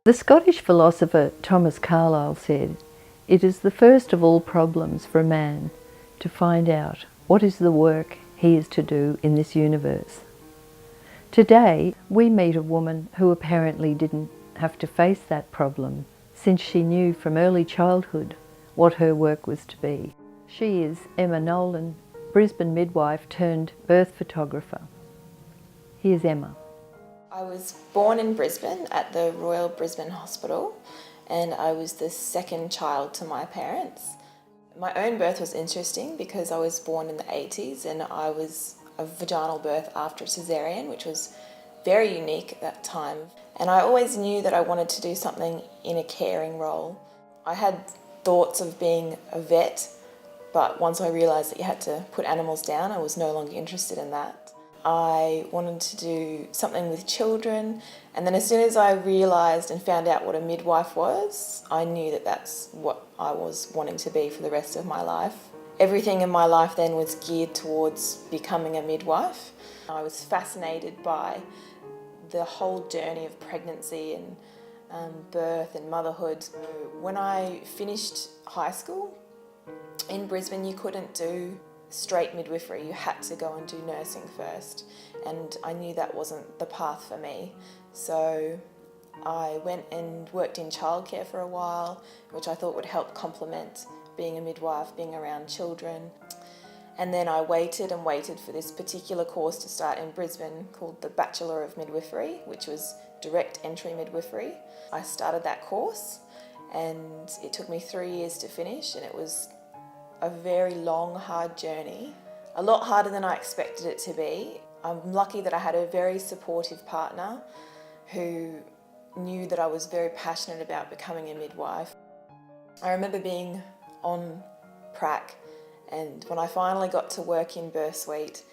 The Scottish philosopher Thomas Carlyle said, "It is the first of all problems for a man to find out what is the work he is to do in this universe." Today, we meet a woman who apparently didn't have to face that problem, since she knew from early childhood what her work was to be. She is Emma Nolan, Brisbane midwife turned birth photographer. Here's Emma. I was born in Brisbane at the Royal Brisbane Hospital, and I was the second child to my parents. My own birth was interesting because I was born in the 80s and I was a vaginal birth after a cesarean, which was very unique at that time. And I always knew that I wanted to do something in a caring role. I had thoughts of being a vet, but once I realised that you had to put animals down, I was no longer interested in that. I wanted to do something with children, and then as soon as I realised and found out what a midwife was, I knew that that's what I was wanting to be for the rest of my life. Everything in my life then was geared towards becoming a midwife. I was fascinated by the whole journey of pregnancy and birth and motherhood. When I finished high school in Brisbane, you couldn't do straight midwifery, you had to go and do nursing first, and I knew that wasn't the path for me. So I went and worked in childcare for a while, which I thought would help complement being a midwife, being around children. And then I waited and waited for this particular course to start in Brisbane called the Bachelor of Midwifery, which was direct entry midwifery. I started that course and it took me 3 years to finish, and it was a very long, hard journey, a lot harder than I expected it to be. I'm lucky that I had a very supportive partner who knew that I was very passionate about becoming a midwife. I remember being on prac, and when I finally got to work in birth suite,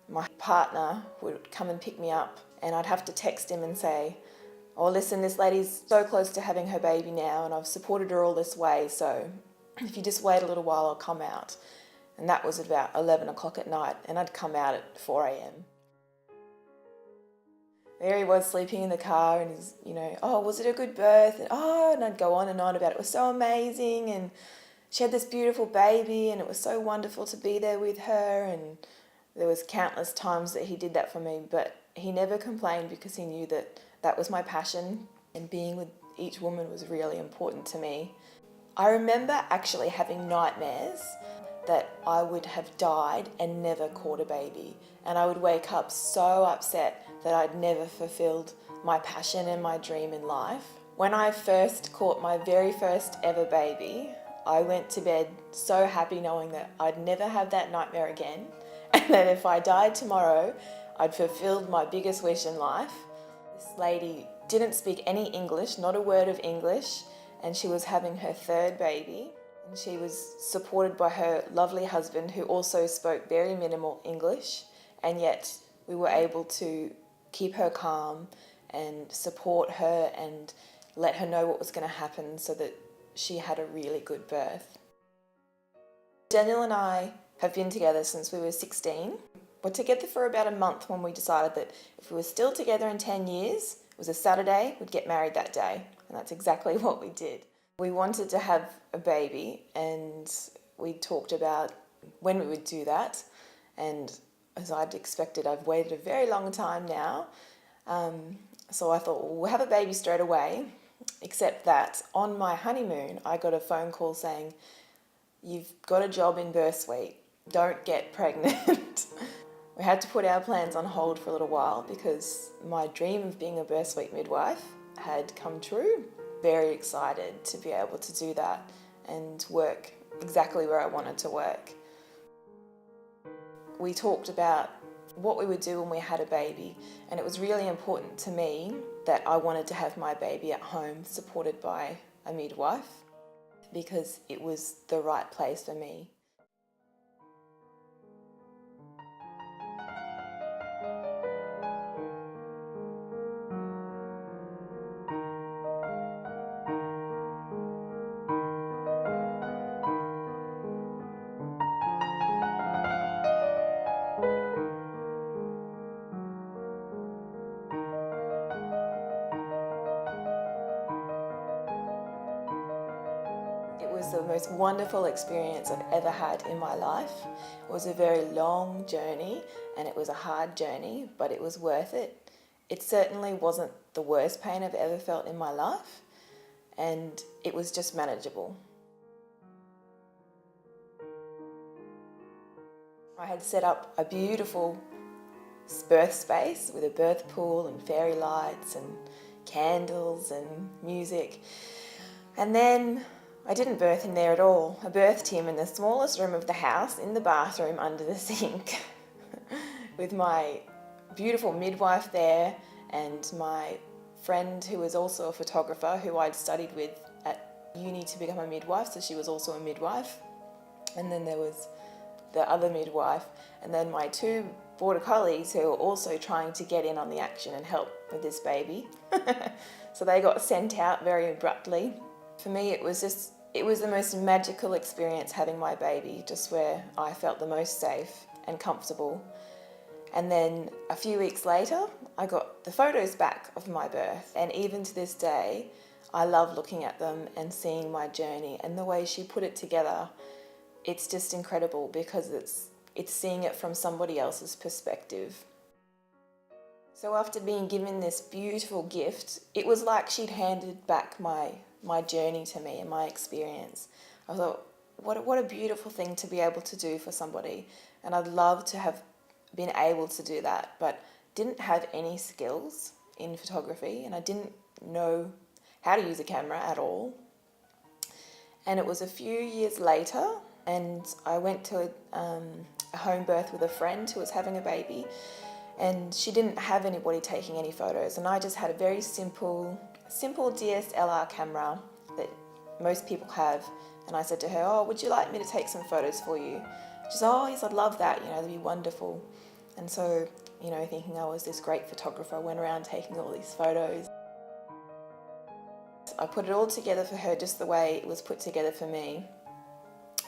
my partner would come and pick me up, and I'd have to text him and say, "Oh, listen, this lady's so close to having her baby now, and I've supported her all this way, so if you just wait a little while, I'll come out." And that was about 11 o'clock at night, and I'd come out at 4 a.m. There he was sleeping in the car, and he's, "Oh, was it a good birth?" And I'd go on and on about it was so amazing, and she had this beautiful baby, and it was so wonderful to be there with her, and there was countless times that he did that for me, but he never complained because he knew that that was my passion, and being with each woman was really important to me. I remember actually having nightmares that I would have died and never caught a baby, and I would wake up so upset that I'd never fulfilled my passion and my dream in life. When I first caught my very first ever baby, I went to bed so happy knowing that I'd never have that nightmare again, and that if I died tomorrow, I'd fulfilled my biggest wish in life. This lady didn't speak any English, not a word of English, and she was having her third baby, and she was supported by her lovely husband who also spoke very minimal English, and yet we were able to keep her calm and support her and let her know what was going to happen so that she had a really good birth. Daniel and I have been together since we were 16. We're together for about a month when we decided that if we were still together in 10 years, it was a Saturday, we'd get married that day. And that's exactly what we did. We wanted to have a baby, and we talked about when we would do that. And as I'd expected, I've waited a very long time now. So I thought, well, we'll have a baby straight away. Except that on my honeymoon, I got a phone call saying, "You've got a job in birth suite. Don't get pregnant." We had to put our plans on hold for a little while because my dream of being a birth suite midwife had come true. Very excited to be able to do that and work exactly where I wanted to work. We talked about what we would do when we had a baby, and it was really important to me that I wanted to have my baby at home supported by a midwife because it was the right place for me. It was the most wonderful experience I've ever had in my life. It was a very long journey and it was a hard journey, but it was worth it. It certainly wasn't the worst pain I've ever felt in my life, and it was just manageable. I had set up a beautiful birth space with a birth pool and fairy lights and candles and music. And then I didn't birth in there at all. I birthed him in the smallest room of the house, in the bathroom under the sink, with my beautiful midwife there and my friend who was also a photographer who I'd studied with at uni to become a midwife, so she was also a midwife. And then there was the other midwife, and then my two border collies who were also trying to get in on the action and help with this baby. So they got sent out very abruptly. For me, it was the most magical experience having my baby, just where I felt the most safe and comfortable. And then a few weeks later, I got the photos back of my birth. And even to this day, I love looking at them and seeing my journey and the way she put it together. It's just incredible because it's seeing it from somebody else's perspective. So after being given this beautiful gift, it was like she'd handed back my journey to me and my experience. I thought, what a beautiful thing to be able to do for somebody. And I'd love to have been able to do that, but didn't have any skills in photography and I didn't know how to use a camera at all. And it was a few years later and I went to a home birth with a friend who was having a baby, and she didn't have anybody taking any photos, and I just had a very simple DSLR camera that most people have, and I said to her, "Oh, would you like me to take some photos for you?" She said, "Oh yes, I'd love that, that'd be wonderful." And so, thinking I was this great photographer, I went around taking all these photos. I put it all together for her just the way it was put together for me.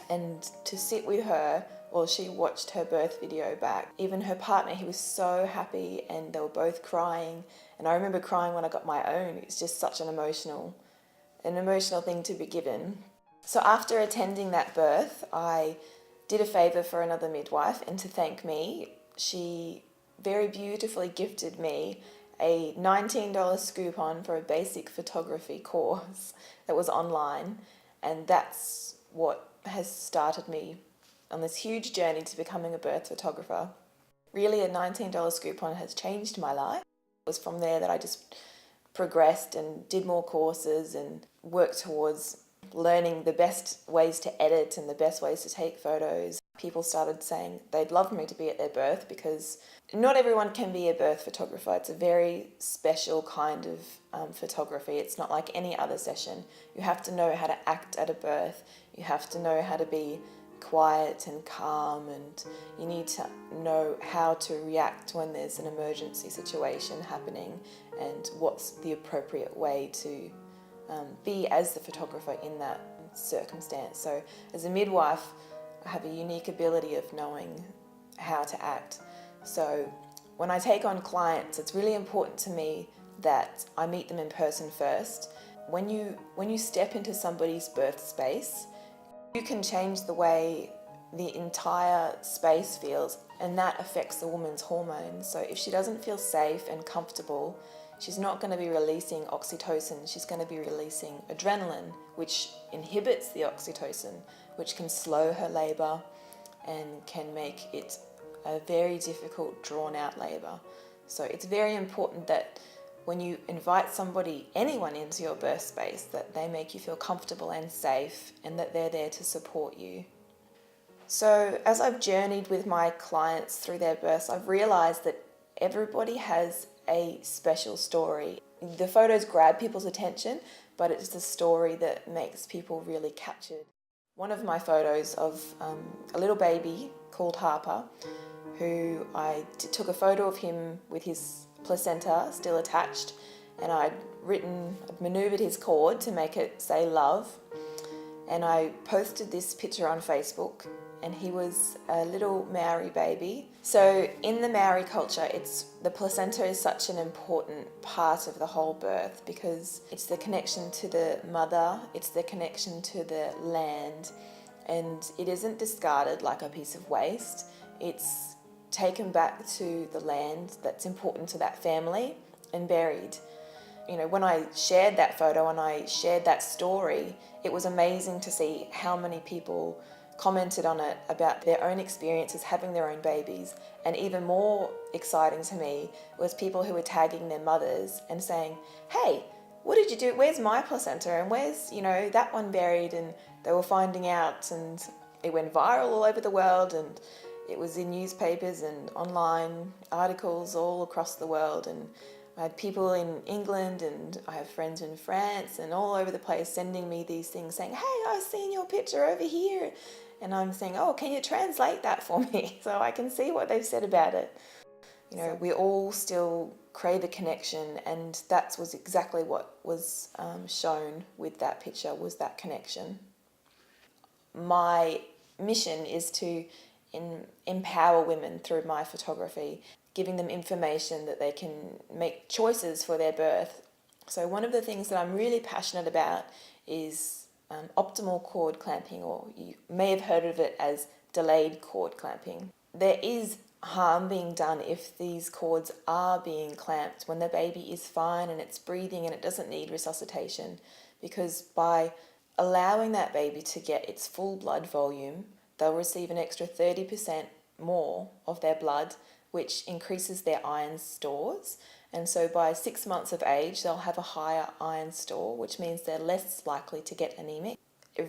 And to sit with her while she watched her birth video back. Even her partner, he was so happy and they were both crying. And I remember crying when I got my own. It's just such an emotional thing to be given. So after attending that birth, I did a favour for another midwife, and to thank me, she very beautifully gifted me a $19 coupon for a basic photography course that was online, and that's what has started me on this huge journey to becoming a birth photographer. Really, a $19 coupon has changed my life. It was from there that I just progressed and did more courses and worked towards learning the best ways to edit and the best ways to take photos. People started saying they'd love me to be at their birth because not everyone can be a birth photographer. It's a very special kind of photography. It's not like any other session. You have to know how to act at a birth. You have to know how to be quiet and calm, and you need to know how to react when there's an emergency situation happening and what's the appropriate way to be as the photographer in that circumstance. So as a midwife, I have a unique ability of knowing how to act. So when I take on clients, it's really important to me that I meet them in person first. When you step into somebody's birth space, you can change the way the entire space feels, and that affects the woman's hormones. So if she doesn't feel safe and comfortable, she's not going to be releasing oxytocin, she's going to be releasing adrenaline, which inhibits the oxytocin, which can slow her labour and can make it a very difficult, drawn-out labour. So it's very important that when you invite somebody, anyone into your birth space, that they make you feel comfortable and safe and that they're there to support you. So as I've journeyed with my clients through their births, I've realised that everybody has a special story. The photos grab people's attention, but it's the story that makes people really captured. One of my photos of a little baby called Harper, who I took a photo of him with his placenta still attached, and I'd manoeuvred his cord to make it say love, and I posted this picture on Facebook, and he was a little Maori baby. So in the Maori culture, the placenta is such an important part of the whole birth, because it's the connection to the mother, it's the connection to the land, and it isn't discarded like a piece of waste. It's taken back to the land that's important to that family and buried. You know, when I shared that photo and I shared that story, it was amazing to see how many people commented on it about their own experiences having their own babies. And even more exciting to me was people who were tagging their mothers and saying, hey, what did you do? Where's my placenta? And where's, that one buried? And they were finding out, and it went viral all over the world, and it was in newspapers and online articles all across the world. And I had people in England, and I have friends in France and all over the place sending me these things saying, hey, I've seen your picture over here. And I'm saying, oh, can you translate that for me so I can see what they've said about it? We all still crave a connection, and that was exactly what was shown with that picture, was that connection. My mission is to empower women through my photography, giving them information that they can make choices for their birth. So one of the things that I'm really passionate about is optimal cord clamping, or you may have heard of it as delayed cord clamping. There is harm being done if these cords are being clamped when the baby is fine and it's breathing and it doesn't need resuscitation, because by allowing that baby to get its full blood volume, they'll receive an extra 30% more of their blood, which increases their iron stores. And so by 6 months of age, they'll have a higher iron store, which means they're less likely to get anemic.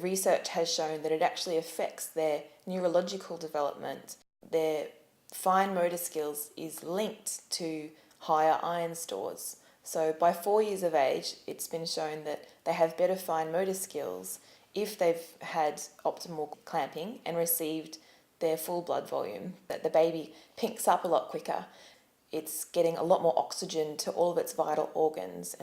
Research has shown that it actually affects their neurological development. Their fine motor skills is linked to higher iron stores. So by 4 years of age, it's been shown that they have better fine motor skills if they've had optimal clamping and received their full blood volume, that the baby pinks up a lot quicker. It's getting a lot more oxygen to all of its vital organs.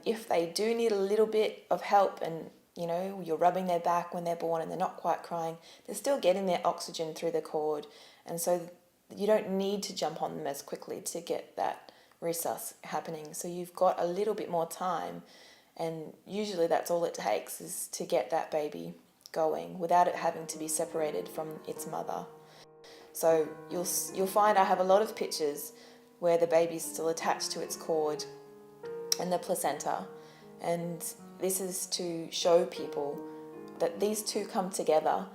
If they do need a little bit of help, and you're rubbing their back when they're born and they're not quite crying, they're still getting their oxygen through the cord, and so you don't need to jump on them as quickly to get that resus happening. So you've got a little bit more time, and usually that's all it takes, is to get that baby going without it having to be separated from its mother. So you'll find I have a lot of pictures where the baby's still attached to its cord and the placenta, and this is to show people that these two come together.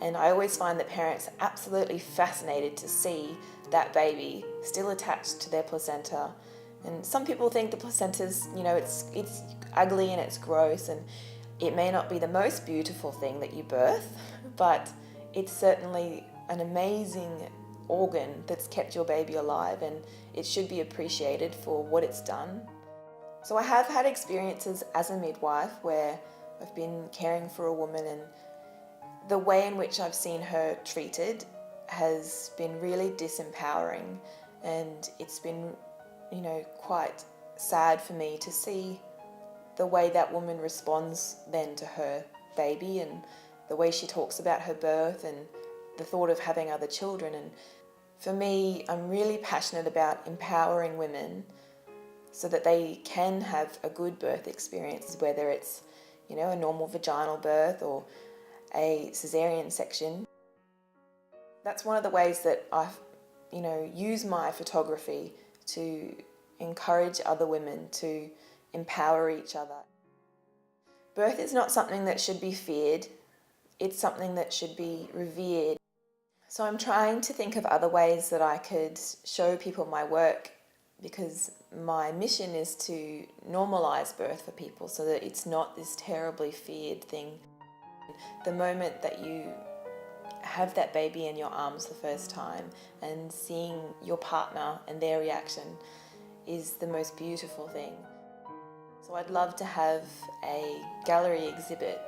And I always find that parents are absolutely fascinated to see that baby still attached to their placenta. And some people think the placenta's, it's ugly and it's gross, and it may not be the most beautiful thing that you birth, but it's certainly an amazing organ that's kept your baby alive, and it should be appreciated for what it's done. So I have had experiences as a midwife where I've been caring for a woman, and the way in which I've seen her treated has been really disempowering, and it's been, quite sad for me to see the way that woman responds then to her baby, and the way she talks about her birth and the thought of having other children. And for me, I'm really passionate about empowering women so that they can have a good birth experience, whether it's, a normal vaginal birth or a cesarean section. That's one of the ways that I, use my photography to encourage other women to empower each other. Birth is not something that should be feared. It's something that should be revered. So I'm trying to think of other ways that I could show people my work, because my mission is to normalise birth for people so that it's not this terribly feared thing. The moment that you have that baby in your arms the first time and seeing your partner and their reaction, is the most beautiful thing. So I'd love to have a gallery exhibit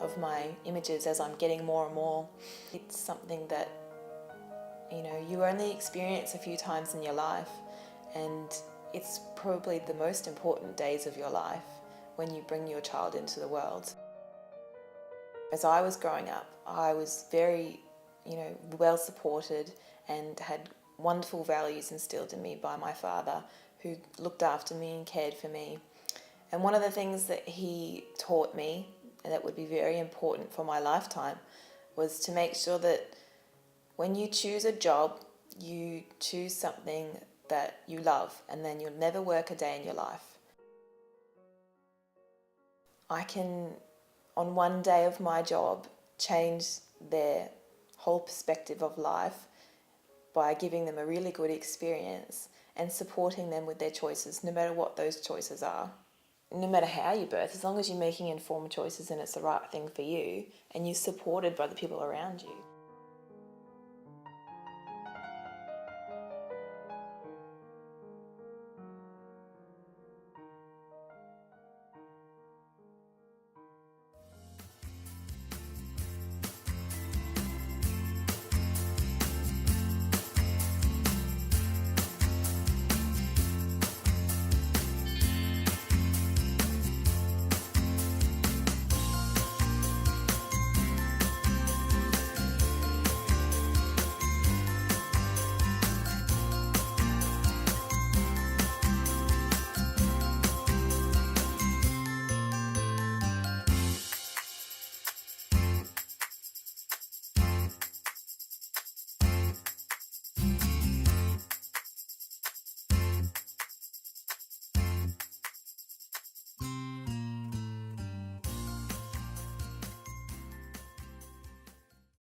of my images as I'm getting more and more. It's something that, you know, you only experience a few times in your life, and it's probably the most important days of your life when you bring your child into the world. As I was growing up, I was very, well supported and had wonderful values instilled in me by my father, who looked after me and cared for me. And one of the things that he taught me, and that would be very important for my lifetime, was to make sure that when you choose a job, you choose something that you love, and then you'll never work a day in your life. I can, on one day of my job, change their whole perspective of life by giving them a really good experience and supporting them with their choices, no matter what those choices are. No matter how you birth, as long as you're making informed choices and it's the right thing for you and you're supported by the people around you.